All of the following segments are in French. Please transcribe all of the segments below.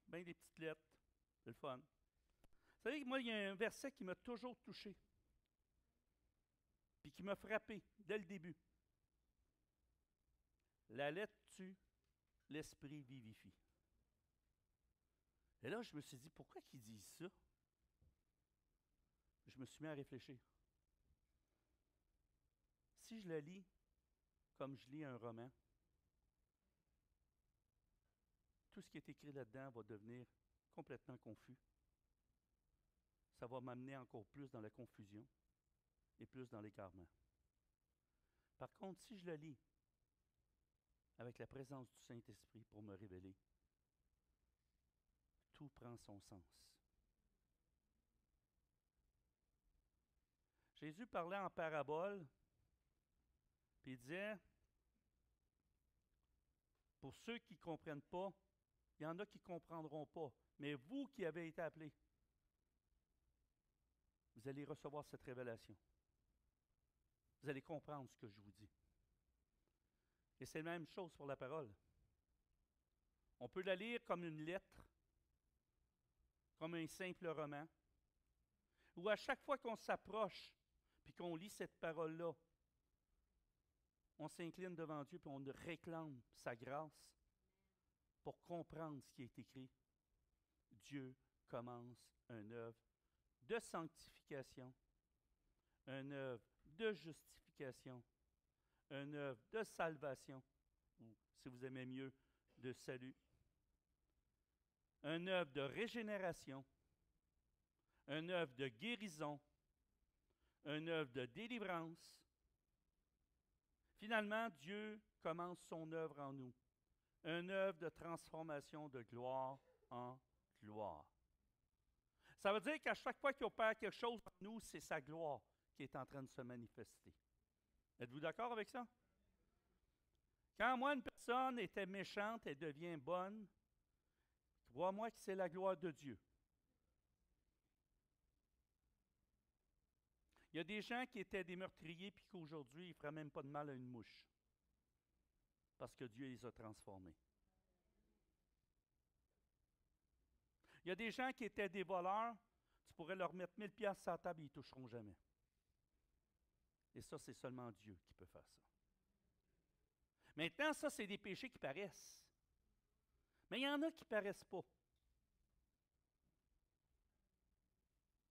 bien des petites lettres. C'est le fun. Vous savez, moi, il y a un verset qui m'a toujours touché, puis qui m'a frappé dès le début. La lettre tue, l'esprit vivifie. Et là, je me suis dit, pourquoi qu'ils disent ça? Je me suis mis à réfléchir. Si je la lis comme je lis un roman, tout ce qui est écrit là-dedans va devenir complètement confus. Ça va m'amener encore plus dans la confusion et plus dans l'égarement. Par contre, si je la lis avec la présence du Saint-Esprit pour me révéler, tout prend son sens. Jésus parlait en parabole, puis il disait, pour ceux qui ne comprennent pas, il y en a qui ne comprendront pas, mais vous qui avez été appelés, vous allez recevoir cette révélation. Vous allez comprendre ce que je vous dis. Et c'est la même chose pour la parole. On peut la lire comme une lettre, comme un simple roman, ou à chaque fois qu'on s'approche puis qu'on lit cette parole-là, on s'incline devant Dieu puis on réclame sa grâce pour comprendre ce qui est écrit. Dieu commence une œuvre de sanctification, une œuvre de justification, une œuvre de salvation, ou si vous aimez mieux, de salut, une œuvre de régénération, une œuvre de guérison, une œuvre de délivrance. Finalement, Dieu commence son œuvre en nous, une œuvre de transformation de gloire en gloire. Ça veut dire qu'à chaque fois qu'il opère quelque chose en nous, c'est sa gloire qui est en train de se manifester. Êtes-vous d'accord avec ça? Quand moi, une personne était méchante, elle devient bonne, crois-moi que c'est la gloire de Dieu. Il y a des gens qui étaient des meurtriers puis qu'aujourd'hui, ils ne feraient même pas de mal à une mouche. Parce que Dieu les a transformés. Il y a des gens qui étaient des voleurs, tu pourrais leur mettre 1000 piastres sur la table et ils ne toucheront jamais. Et ça, c'est seulement Dieu qui peut faire ça. Maintenant, ça, c'est des péchés qui paraissent. Mais il y en a qui ne paraissent pas.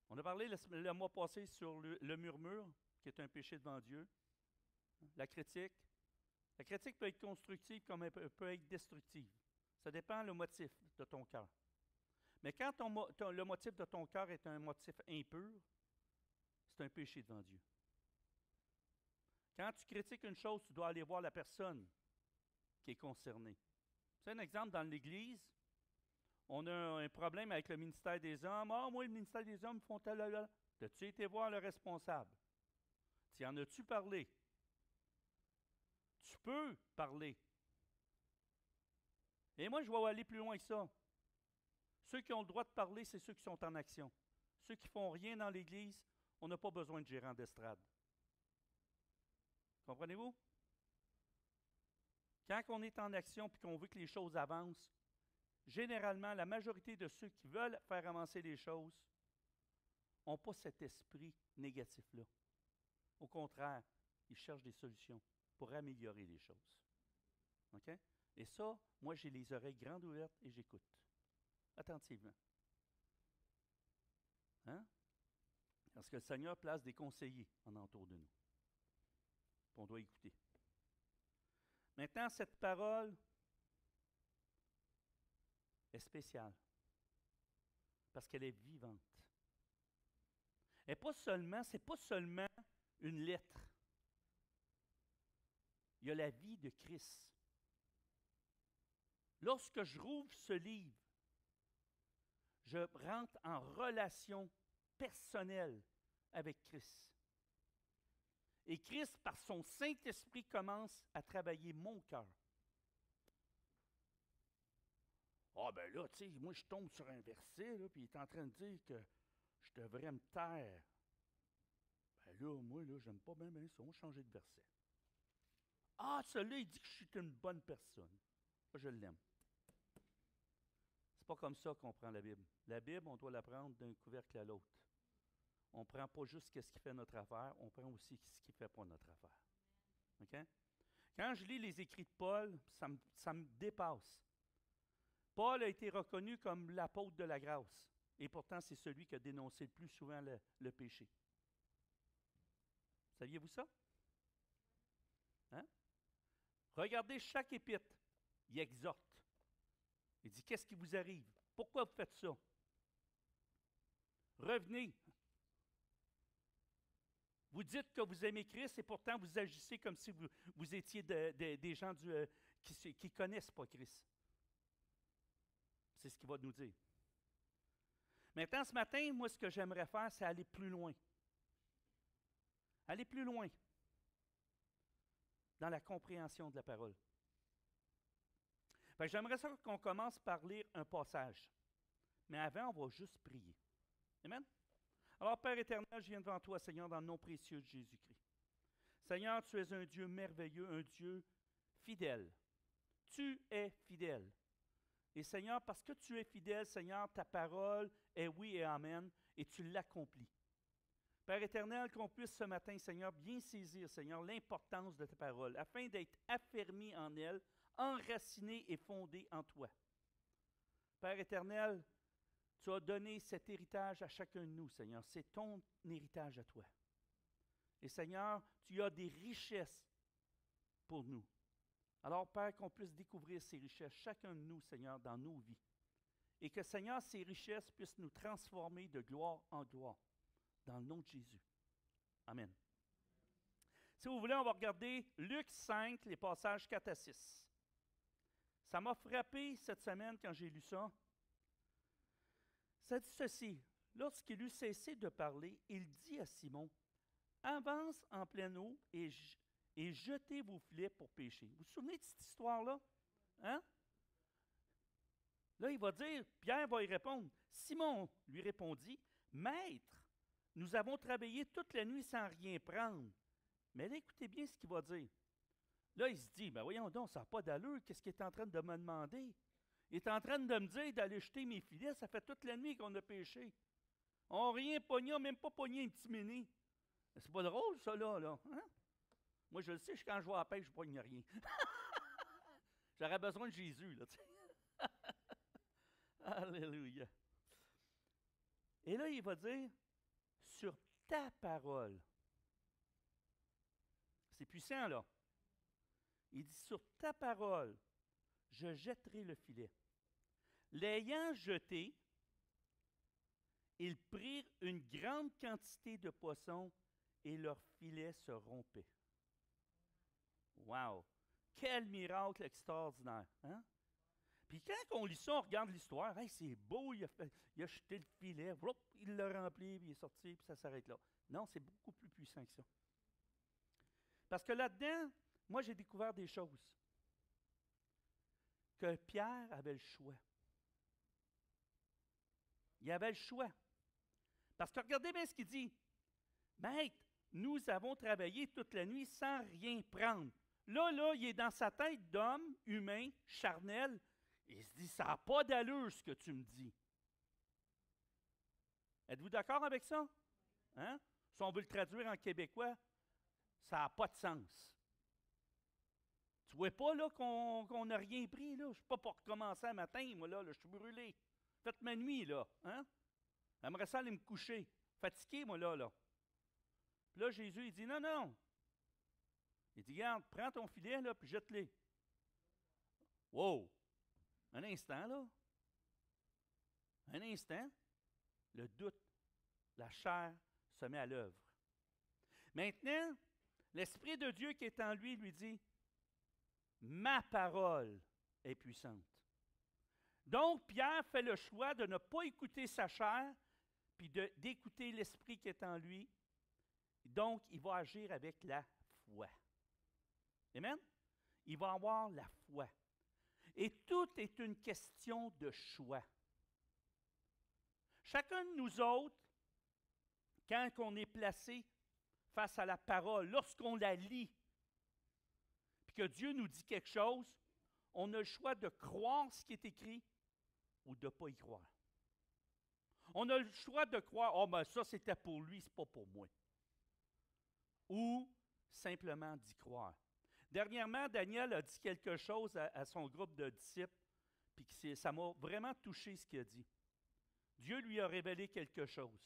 On a parlé le mois passé sur le murmure, qui est un péché devant Dieu. La critique. La critique peut être constructive comme elle peut être destructive. Ça dépend du motif de ton cœur. Mais quand le motif de ton cœur est un motif impur, c'est un péché devant Dieu. Quand tu critiques une chose, tu dois aller voir la personne qui est concernée. C'est un exemple dans l'Église. On a un problème avec le ministère des hommes. Ah, moi, le ministère des hommes font tel. As-tu été voir le responsable? Tu en as-tu parlé? Tu peux parler. Et moi, je vais aller plus loin que ça. Ceux qui ont le droit de parler, c'est ceux qui sont en action. Ceux qui ne font rien dans l'Église, on n'a pas besoin de gérant d'estrade. Comprenez-vous? Quand on est en action et qu'on veut que les choses avancent, généralement, la majorité de ceux qui veulent faire avancer les choses n'ont pas cet esprit négatif-là. Au contraire, ils cherchent des solutions pour améliorer les choses. OK? Et ça, moi, j'ai les oreilles grandes ouvertes et j'écoute attentivement. Hein? Parce que le Seigneur place des conseillers en entour de nous. Puis on doit écouter. Maintenant, cette parole est spéciale parce qu'elle est vivante. Ce n'est pas seulement une lettre. Il y a la vie de Christ. Lorsque je rouvre ce livre, je rentre en relation personnelle avec Christ. Et Christ, par son Saint-Esprit, commence à travailler mon cœur. Ah ben là, tu sais, moi je tombe sur un verset, là, puis il est en train de dire que je devrais me taire. Ben là, moi, là, j'aime pas bien ça, on va changer de verset. Ah, celui-là, il dit que je suis une bonne personne. Moi, je l'aime. C'est pas comme ça qu'on prend la Bible. La Bible, on doit la prendre d'un couvercle à l'autre. On ne prend pas juste ce qui fait notre affaire, on prend aussi ce qui ne fait pas notre affaire. OK? Quand je lis les écrits de Paul, ça me dépasse. Paul a été reconnu comme l'apôtre de la grâce. Et pourtant, c'est celui qui a dénoncé le plus souvent le péché. Saviez-vous ça? Hein? Regardez chaque épître. Il exhorte. Il dit, qu'est-ce qui vous arrive? Pourquoi vous faites ça? Revenez. Vous dites que vous aimez Christ et pourtant vous agissez comme si vous étiez des gens qui ne connaissent pas Christ. C'est ce qu'il va nous dire. Maintenant, ce matin, moi, ce que j'aimerais faire, c'est aller plus loin. Aller plus loin dans la compréhension de la parole. Fait que j'aimerais ça qu'on commence par lire un passage. Mais avant, on va juste prier. Amen? Alors, Père éternel, je viens devant toi, Seigneur, dans le nom précieux de Jésus-Christ. Seigneur, tu es un Dieu merveilleux, un Dieu fidèle. Tu es fidèle. Et Seigneur, parce que tu es fidèle, Seigneur, ta parole est oui et amen, et tu l'accomplis. Père éternel, qu'on puisse ce matin, Seigneur, bien saisir, Seigneur, l'importance de ta parole, afin d'être affermi en elle, enraciné et fondé en toi. Père éternel, tu as donné cet héritage à chacun de nous, Seigneur. C'est ton héritage à toi. Et Seigneur, tu as des richesses pour nous. Alors, Père, qu'on puisse découvrir ces richesses, chacun de nous, Seigneur, dans nos vies. Et que, Seigneur, ces richesses puissent nous transformer de gloire en gloire. Dans le nom de Jésus. Amen. Si vous voulez, on va regarder Luc 5, les passages 4 à 6. Ça m'a frappé cette semaine quand j'ai lu ça. Ça dit ceci. Lorsqu'il eut cessé de parler, il dit à Simon, « Avance en pleine eau et jetez vos filets pour pêcher. » Vous vous souvenez de cette histoire-là? Hein? Là, il va dire, Pierre va y répondre. Simon lui répondit, « Maître, nous avons travaillé toute la nuit sans rien prendre. » Mais là, écoutez bien ce qu'il va dire. Là, il se dit, « Ben voyons donc, ça n'a pas d'allure. Qu'est-ce qu'il est en train de me demander? » Il est en train de me dire d'aller jeter mes filets. Ça fait toute la nuit qu'on a pêché. On n'a rien pogné, même pas pogné un petit mini. C'est pas drôle, ça, là. Hein? Moi, je le sais, quand je vais à la pêche, je ne pogne rien. J'aurais besoin de Jésus, là, tu sais. Alléluia. Et là, il va dire, sur ta parole. C'est puissant, là. Il dit, sur ta parole, je jetterai le filet. L'ayant jeté, ils prirent une grande quantité de poissons et leur filet se rompait. Wow! Quel miracle extraordinaire! Hein? Puis quand on lit ça, on regarde l'histoire, hey, c'est beau, il a jeté le filet, il l'a rempli, puis il est sorti, puis ça s'arrête là. Non, c'est beaucoup plus puissant que ça. Parce que là-dedans, moi, j'ai découvert des choses. Que Pierre avait le choix. Il avait le choix. Parce que regardez bien ce qu'il dit. Maître, nous avons travaillé toute la nuit sans rien prendre. Là, il est dans sa tête d'homme, humain, charnel. Il se dit, ça n'a pas d'allure ce que tu me dis. Êtes-vous d'accord avec ça? Hein? Si on veut le traduire en québécois, ça n'a pas de sens. Tu vois pas là qu'on n'a rien pris, là? Je ne suis pas pour recommencer un matin, moi, là, je suis brûlé. Faites ma nuit, là. Hein? J'aimerais ça aller me coucher. Fatigué, moi, là. Puis là, Jésus, il dit, non. Il dit, regarde, prends ton filet, là, puis jette-les. Wow! Un instant, là. Un instant, le doute, la chair se met à l'œuvre. Maintenant, l'Esprit de Dieu qui est en lui dit, ma parole est puissante. Donc, Pierre fait le choix de ne pas écouter sa chair, puis d'écouter l'Esprit qui est en lui. Donc, il va agir avec la foi. Amen? Il va avoir la foi. Et tout est une question de choix. Chacun de nous autres, quand on est placé face à la parole, lorsqu'on la lit, puis que Dieu nous dit quelque chose, on a le choix de croire ce qui est écrit ou de ne pas y croire. On a le choix de croire, oh, ben ça c'était pour lui, c'est pas pour moi. Ou simplement d'y croire. Dernièrement, Daniel a dit quelque chose à son groupe de disciples, puis ça m'a vraiment touché ce qu'il a dit. Dieu lui a révélé quelque chose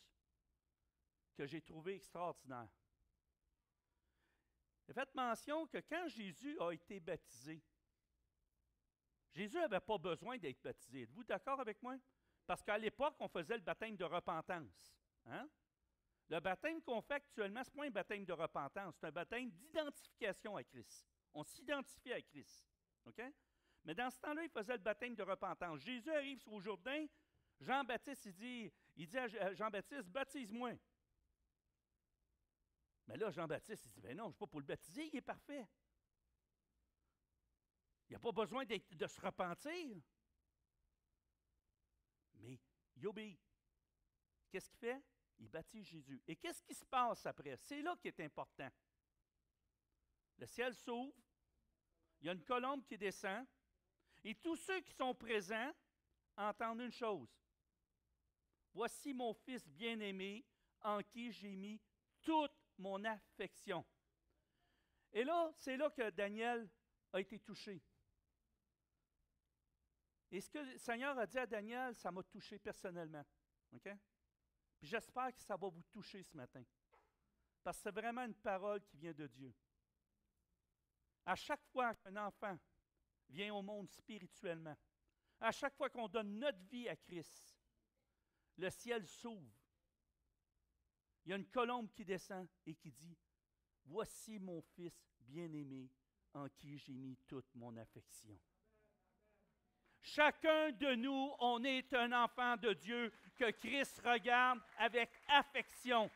que j'ai trouvé extraordinaire. Il a fait mention que quand Jésus a été baptisé, Jésus n'avait pas besoin d'être baptisé. Êtes-vous d'accord avec moi? Parce qu'à l'époque, on faisait le baptême de repentance. Hein? Le baptême qu'on fait actuellement, ce n'est pas un baptême de repentance, c'est un baptême d'identification à Christ. On s'identifie à Christ. OK? Mais dans ce temps-là, il faisait le baptême de repentance. Jésus arrive au Jourdain, Jean-Baptiste, il dit à Jean-Baptiste, baptise-moi. Mais là, Jean-Baptiste, il dit, ben non, je ne suis pas pour le baptiser, il est parfait. Il n'a pas besoin de se repentir. Mais il obéit. Qu'est-ce qu'il fait? Il baptise Jésus. Et qu'est-ce qui se passe après? C'est là qui est important. Le ciel s'ouvre, il y a une colombe qui descend, et tous ceux qui sont présents entendent une chose. Voici mon fils bien-aimé, en qui j'ai mis toute mon affection. Et là, c'est là que Daniel a été touché. Et ce que le Seigneur a dit à Daniel, ça m'a touché personnellement. OK? Puis j'espère que ça va vous toucher ce matin. Parce que c'est vraiment une parole qui vient de Dieu. À chaque fois qu'un enfant vient au monde spirituellement, à chaque fois qu'on donne notre vie à Christ, le ciel s'ouvre. Il y a une colombe qui descend et qui dit, « Voici mon fils bien-aimé en qui j'ai mis toute mon affection. » Chacun de nous, on est un enfant de Dieu que Christ regarde avec affection.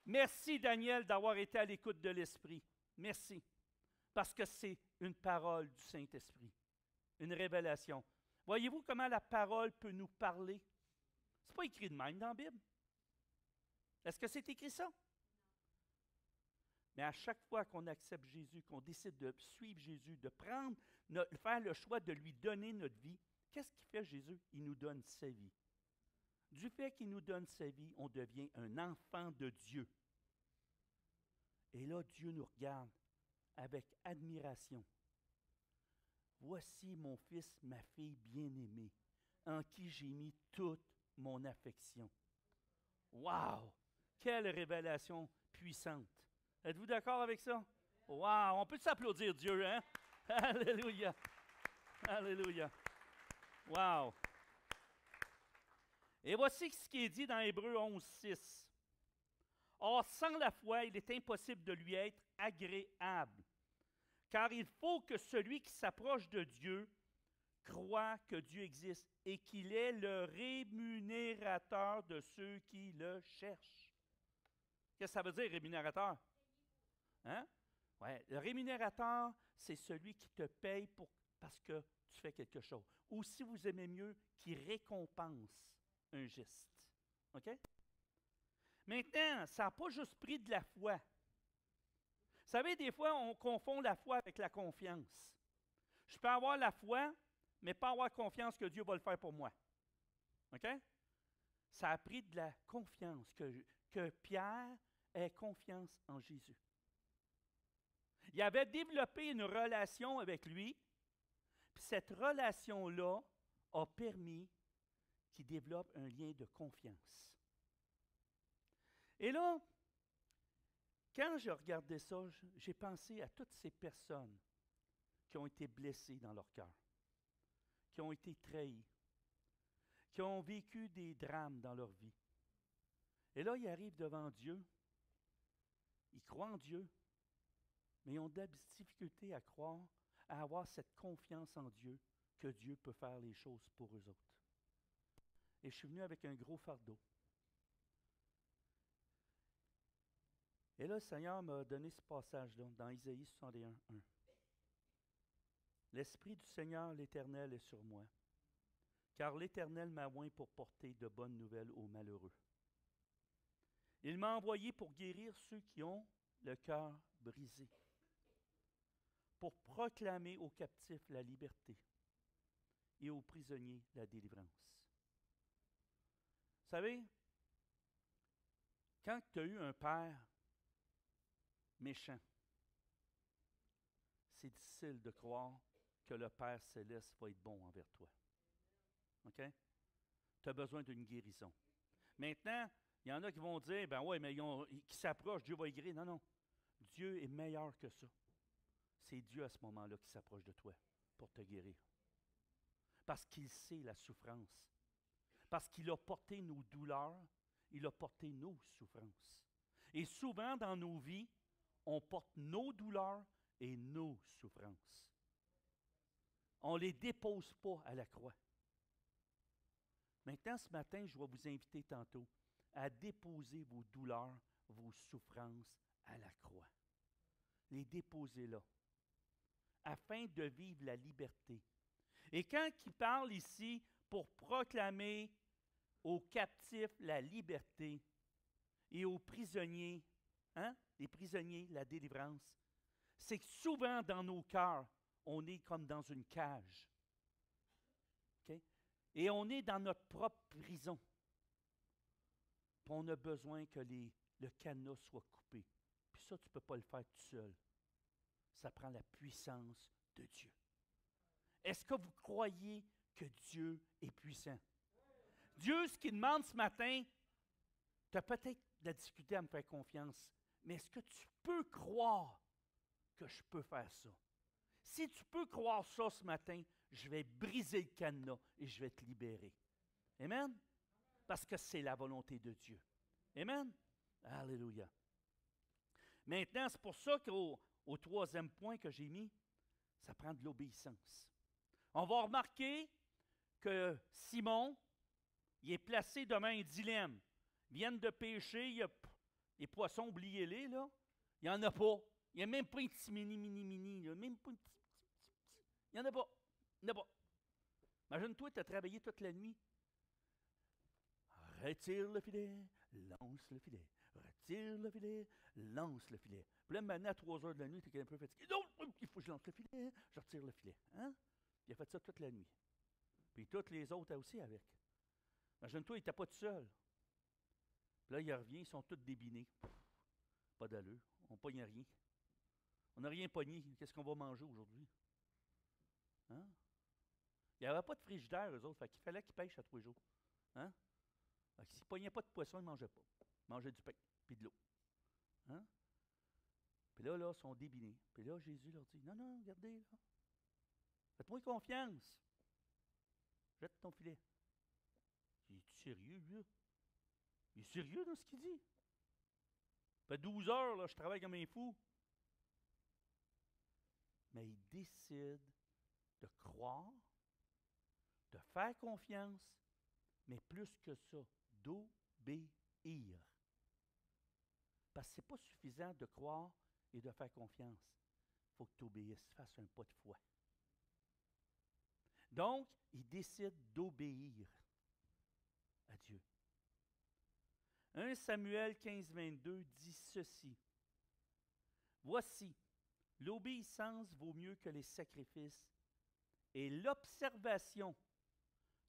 Merci, Daniel, d'avoir été à l'écoute de l'Esprit. Merci. Parce que c'est une parole du Saint-Esprit, une révélation. Voyez-vous comment la parole peut nous parler? Ce n'est pas écrit de même dans la Bible. Est-ce que c'est écrit ça? Mais à chaque fois qu'on accepte Jésus, qu'on décide de suivre Jésus, de faire le choix de lui donner notre vie, qu'est-ce qu'il fait Jésus? Il nous donne sa vie. Du fait qu'il nous donne sa vie, on devient un enfant de Dieu. Et là, Dieu nous regarde avec admiration. Voici mon fils, ma fille bien-aimée, en qui j'ai mis toute mon affection. Wow! Quelle révélation puissante! Êtes-vous d'accord avec ça? Wow! On peut s'applaudir Dieu, hein? Alléluia! Alléluia! Wow! Et voici ce qui est dit dans Hébreux 11, 6. Or, sans la foi, il est impossible de lui être agréable, car il faut que celui qui s'approche de Dieu croit que Dieu existe et qu'il est le rémunérateur de ceux qui le cherchent. Qu'est-ce que ça veut dire, rémunérateur? Hein? Ouais, le rémunérateur, c'est celui qui te paye parce que tu fais quelque chose. Ou si vous aimez mieux, qui récompense un geste. OK? Maintenant, ça n'a pas juste pris de la foi. Vous savez, des fois, on confond la foi avec la confiance. Je peux avoir la foi, mais pas avoir confiance que Dieu va le faire pour moi. OK? Ça a pris de la confiance, que Pierre ait confiance en Jésus. Il avait développé une relation avec lui, puis cette relation-là a permis qu'il développe un lien de confiance. Et là, quand je regardais ça, j'ai pensé à toutes ces personnes qui ont été blessées dans leur cœur, qui ont été trahies, qui ont vécu des drames dans leur vie. Et là, ils arrivent devant Dieu, ils croient en Dieu, mais ils ont de la difficulté à croire, à avoir cette confiance en Dieu, que Dieu peut faire les choses pour eux autres. Et je suis venu avec un gros fardeau. Et là, le Seigneur m'a donné ce passage-là, dans Isaïe 61, 1. L'Esprit du Seigneur, l'Éternel, est sur moi, car l'Éternel m'a oint pour porter de bonnes nouvelles aux malheureux. Il m'a envoyé pour guérir ceux qui ont le cœur brisé, pour proclamer aux captifs la liberté et aux prisonniers la délivrance. Vous savez, quand tu as eu un père méchant, c'est difficile de croire que le Père céleste va être bon envers toi. OK? Tu as besoin d'une guérison. Maintenant, il y en a qui vont dire, ben ouais, mais qui s'approchent, Dieu va y guérir. Non, non. Dieu est meilleur que ça. C'est Dieu à ce moment-là qui s'approche de toi pour te guérir. Parce qu'il sait la souffrance. Parce qu'il a porté nos douleurs, il a porté nos souffrances. Et souvent dans nos vies, on porte nos douleurs et nos souffrances. On ne les dépose pas à la croix. Maintenant, ce matin, je vais vous inviter tantôt à déposer vos douleurs, vos souffrances à la croix. Les déposer là, afin de vivre la liberté. Et quand il parle ici pour proclamer aux captifs la liberté et aux prisonniers, les prisonniers, la délivrance, c'est que souvent dans nos cœurs, on est comme dans une cage. Okay? Et on est dans notre propre prison. Puis on a besoin que le cadenas soit coupé. Puis ça, tu ne peux pas le faire tout seul. Ça prend la puissance de Dieu. Est-ce que vous croyez que Dieu est puissant? Dieu, ce qu'il demande ce matin, tu as peut-être de la difficulté à me faire confiance, mais est-ce que tu peux croire que je peux faire ça? Si tu peux croire ça ce matin, je vais briser le cadenas et je vais te libérer. Amen? Parce que c'est la volonté de Dieu. Amen? Alléluia. Maintenant, c'est pour ça qu'au troisième point que j'ai mis, ça prend de l'obéissance. On va remarquer que Simon, il est placé devant un dilemme. Ils viennent de pêcher, il y a les poissons, oubliez-les, là. Il n'y en a pas. Il n'y a même pas un petit mini. Il n'y a même pas un petit. Il n'y en a pas. Il n'y en a pas. Imagine-toi, tu as travaillé toute la nuit. Retire le filet, lance le filet. Retire le filet, lance le filet. Puis là, maintenant, à 3 heures de la nuit, tu es un peu fatigué. Non, il faut que je lance le filet, je retire le filet. Hein? Il a fait ça toute la nuit. Puis toutes les autres aussi avec. Imagine-toi, il n'était pas tout seul. Puis là, il revient, ils sont tous débinés. Pas d'allure. On ne pogne rien. On n'a rien pogné. Qu'est-ce qu'on va manger aujourd'hui? Hein? Il n'y avait pas de frigidaire, eux autres. Fait qu'il fallait qu'ils pêchent à 3 jours. Hein? Fait que s'ils ne pognaient pas de poisson, ils ne mangeaient pas. Ils mangeaient du pain puis de l'eau. Hein? Puis là, ils sont débinés. Puis là, Jésus leur dit, non, regardez, là. Faites-moi confiance. Jette ton filet. Il est sérieux, lui? Il est sérieux dans ce qu'il dit? Ça fait 12 heures, là, je travaille comme un fou. Mais il décide de croire, de faire confiance, mais plus que ça, d'obéir. Parce que ce n'est pas suffisant de croire et de faire confiance. Il faut que tu obéisses, fasses un pas de foi. Donc, il décide d'obéir à Dieu. 1 Samuel 15, 22 dit ceci. Voici, l'obéissance vaut mieux que les sacrifices, et l'observation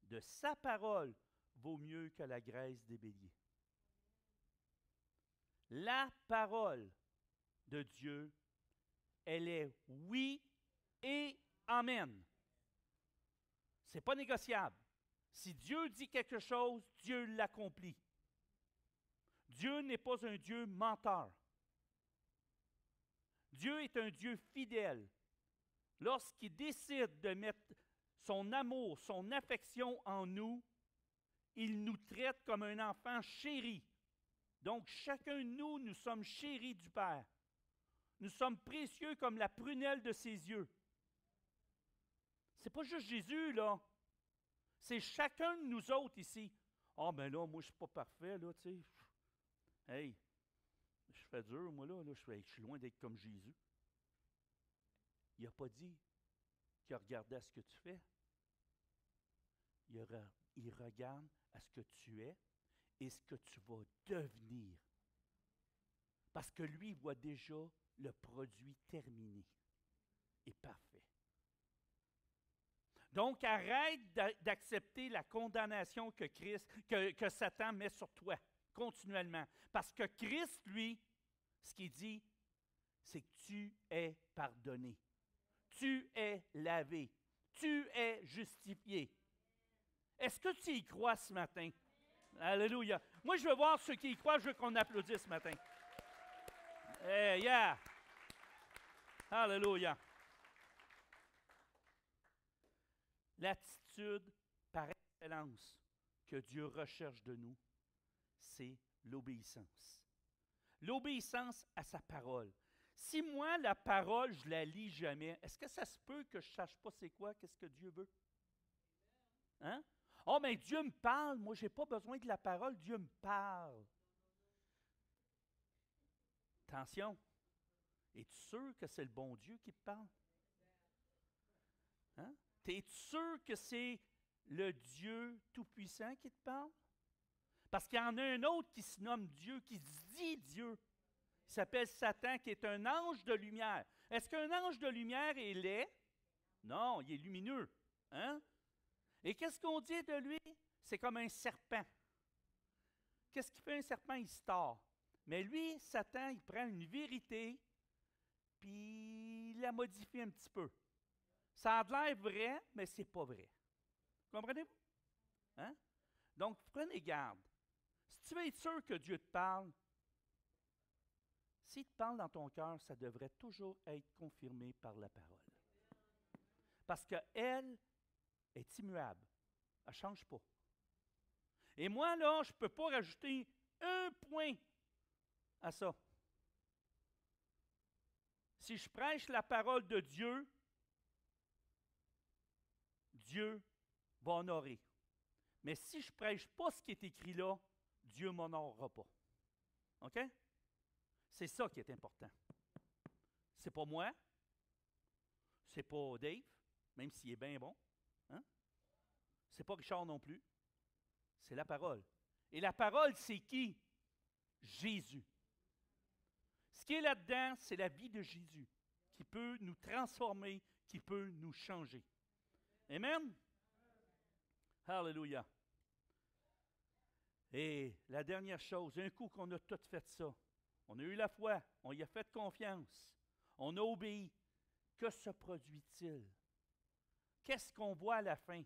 de sa parole vaut mieux que la graisse des béliers. La parole de Dieu, elle est oui et amen. Ce n'est pas négociable. Si Dieu dit quelque chose, Dieu l'accomplit. Dieu n'est pas un Dieu menteur. Dieu est un Dieu fidèle. Lorsqu'il décide de mettre son amour, son affection en nous, il nous traite comme un enfant chéri. Donc, chacun de nous, nous sommes chéris du Père. Nous sommes précieux comme la prunelle de ses yeux. Ce n'est pas juste Jésus, là. C'est chacun de nous autres ici. Ah, ben là, moi, je ne suis pas parfait, là, tu sais. Hey, je fais dur, moi, là je suis loin d'être comme Jésus. Il n'a pas dit qu'il regardait à ce que tu fais. Il regarde à ce que tu es et ce que tu vas devenir. Parce que lui, il voit déjà le produit terminé et parfait. Donc, arrête d'accepter la condamnation que Satan met sur toi continuellement. Parce que Christ, lui, ce qu'il dit, c'est que tu es pardonné. Tu es lavé. Tu es justifié. Est-ce que tu y crois ce matin? Alléluia. Moi, je veux voir ceux qui y croient, je veux qu'on applaudisse ce matin. Hey, yeah! Alléluia. L'attitude par excellence que Dieu recherche de nous, c'est l'obéissance. L'obéissance à sa parole. Si moi, la parole, je la lis jamais, est-ce que ça se peut que je ne sache pas c'est quoi, qu'est-ce que Dieu veut? Hein? Oh, mais Dieu me parle, moi, je n'ai pas besoin de la parole, Dieu me parle. Attention, es-tu sûr que c'est le bon Dieu qui te parle? Hein? Es-tu sûr que c'est le Dieu Tout-Puissant qui te parle? Parce qu'il y en a un autre qui se nomme Dieu, qui se dit Dieu. Il s'appelle Satan, qui est un ange de lumière. Est-ce qu'un ange de lumière est laid? Non, il est lumineux. Hein? Et qu'est-ce qu'on dit de lui? C'est comme un serpent. Qu'est-ce qu'il fait un serpent? Il se tord. Mais lui, Satan, il prend une vérité, puis il la modifie un petit peu. Ça a l'air vrai, mais ce n'est pas vrai. Comprenez-vous? Hein? Donc, prenez garde. Si tu veux être sûr que Dieu te parle, s'il te parle dans ton cœur, ça devrait toujours être confirmé par la parole. Parce qu'elle est immuable. Elle ne change pas. Et moi, là, je ne peux pas rajouter un point à ça. Si je prêche la parole de Dieu, Dieu va honorer. Mais si je ne prêche pas ce qui est écrit là, Dieu ne m'honorera pas. OK? C'est ça qui est important. C'est pas moi, c'est pas Dave, même s'il est bien bon. Hein? C'est pas Richard non plus. C'est la parole. Et la parole, c'est qui? Jésus. Ce qui est là-dedans, c'est la vie de Jésus qui peut nous transformer, qui peut nous changer. Amen? Alléluia. Et la dernière chose, un coup qu'on a tout fait ça, on a eu la foi, on y a fait confiance, on a obéi. Que se produit-il? Qu'est-ce qu'on voit à la fin?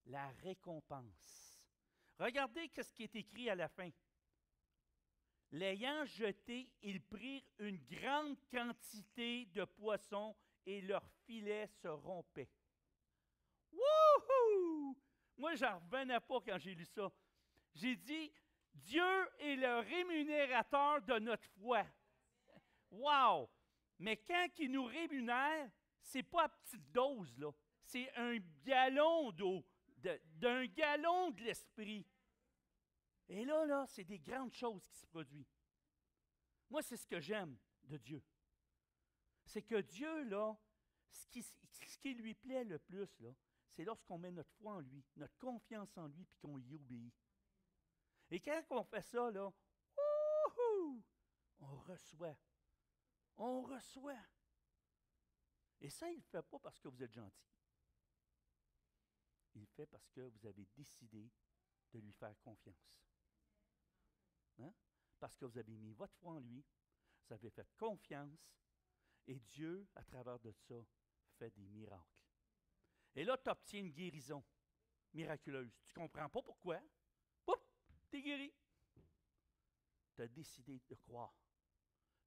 La récompense. Regardez ce qui est écrit à la fin. L'ayant jeté, ils prirent une grande quantité de poissons et leurs filets se rompaient. Wouhou! Moi, j'en revenais pas quand j'ai lu ça. J'ai dit, Dieu est le rémunérateur de notre foi. Wow! Mais quand il nous rémunère, ce n'est pas à petite dose, là. C'est un gallon d'eau, d'un gallon de l'esprit. Et là, c'est des grandes choses qui se produisent. Moi, c'est ce que j'aime de Dieu. C'est que Dieu, là, ce qui lui plaît le plus, là, c'est lorsqu'on met notre foi en lui, notre confiance en lui, puis qu'on y obéit. Et quand on fait ça, là, on reçoit. On reçoit. Et ça, il ne le fait pas parce que vous êtes gentil. Il le fait parce que vous avez décidé de lui faire confiance. Hein? Parce que vous avez mis votre foi en lui, vous avez fait confiance, et Dieu, à travers de ça, fait des miracles. Et là, tu obtiens une guérison miraculeuse. Tu ne comprends pas pourquoi. Pouf, tu es guéri. Tu as décidé de croire.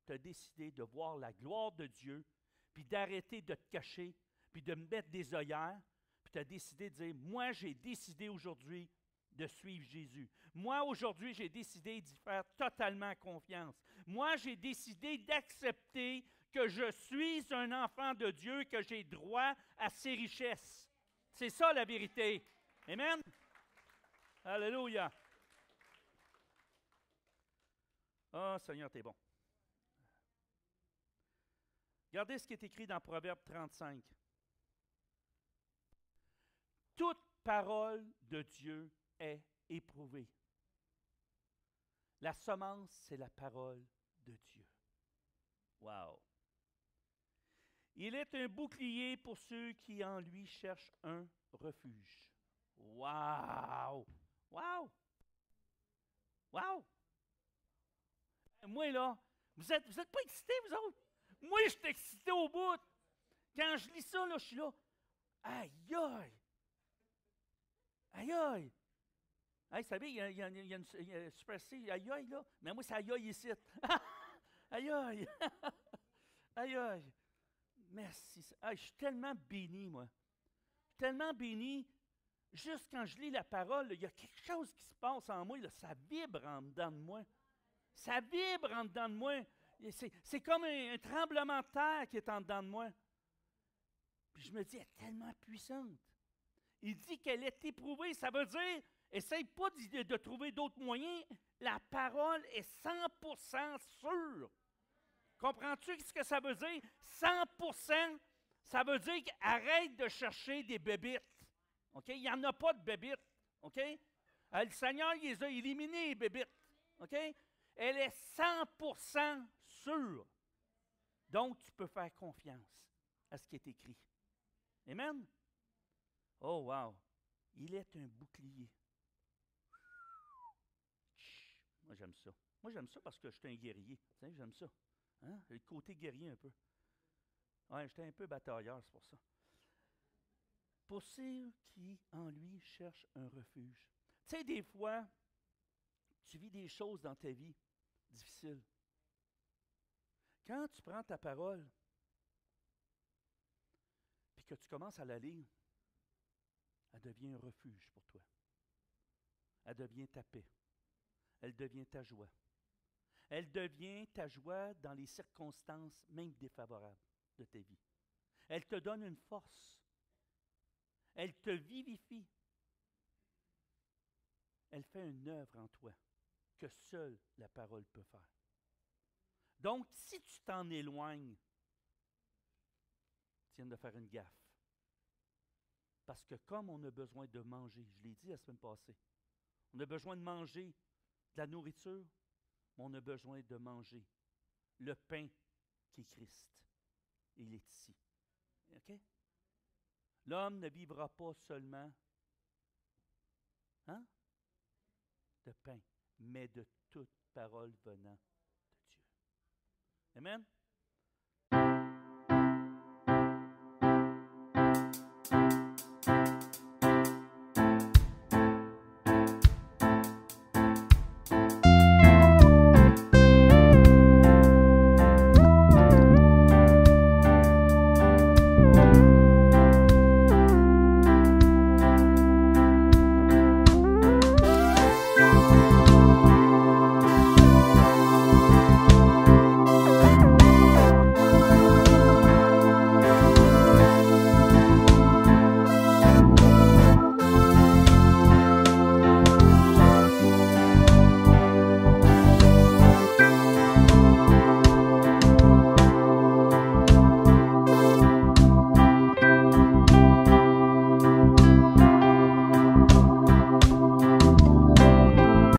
Tu as décidé de voir la gloire de Dieu, puis d'arrêter de te cacher, puis de me mettre des œillères, puis tu as décidé de dire, moi, j'ai décidé aujourd'hui de suivre Jésus. Moi, aujourd'hui, j'ai décidé d'y faire totalement confiance. Moi, j'ai décidé d'accepter que je suis un enfant de Dieu, que j'ai droit à ses richesses. C'est ça la vérité. Amen? Alléluia. Ah, Seigneur, t'es bon. Regardez ce qui est écrit dans Proverbe 35. Toute parole de Dieu est éprouvée. La semence, c'est la parole de Dieu. Wow! Il est un bouclier pour ceux qui en lui cherchent un refuge. Wow! Wow! Wow! Moi, là, vous êtes pas excités, vous autres? Moi, je suis excité au bout. Quand je lis ça, là, je suis là. Aïe, aïe! Aïe, aïe! Hey, vous savez, il y a une Super C, aïe, aïe, là. Mais moi, c'est aïe, aïe ici. Aïe, aïe! Aïe, aïe! Merci. Ah, je suis tellement béni, moi. Je suis tellement béni. Juste quand je lis la parole, là, il y a quelque chose qui se passe en moi. Là, ça vibre en dedans de moi. Ça vibre en dedans de moi. C'est comme un tremblement de terre qui est en dedans de moi. Puis je me dis, elle est tellement puissante. Il dit qu'elle est éprouvée. Ça veut dire, essaye pas de trouver d'autres moyens. La parole est 100% sûre. Comprends-tu ce que ça veut dire? 100%, ça veut dire qu'arrête de chercher des bébites. OK? Il n'y en a pas de bébites. OK? Le Seigneur, il les a éliminés, les bébites. OK? Elle est 100% sûre. Donc, tu peux faire confiance à ce qui est écrit. Amen? Oh, wow! Il est un bouclier. Moi, j'aime ça. Moi, j'aime ça parce que je suis un guerrier. Tu sais, j'aime ça. Hein? Le côté guerrier un peu. Ouais, j'étais un peu batailleur, c'est pour ça. Pour ceux qui, en lui, cherchent un refuge. Tu sais, des fois, tu vis des choses dans ta vie difficiles. Quand tu prends ta parole, puis que tu commences à la lire, elle devient un refuge pour toi. Elle devient ta paix. Elle devient ta joie. Elle devient ta joie dans les circonstances même défavorables de ta vie. Elle te donne une force. Elle te vivifie. Elle fait une œuvre en toi que seule la parole peut faire. Donc, si tu t'en éloignes, tu viens de faire une gaffe. Parce que comme on a besoin de manger, je l'ai dit la semaine passée, on a besoin de manger de la nourriture, mais on a besoin de manger le pain qui est Christ. Il est ici. OK? L'homme ne vivra pas seulement de pain, mais de toute parole venant de Dieu. Amen?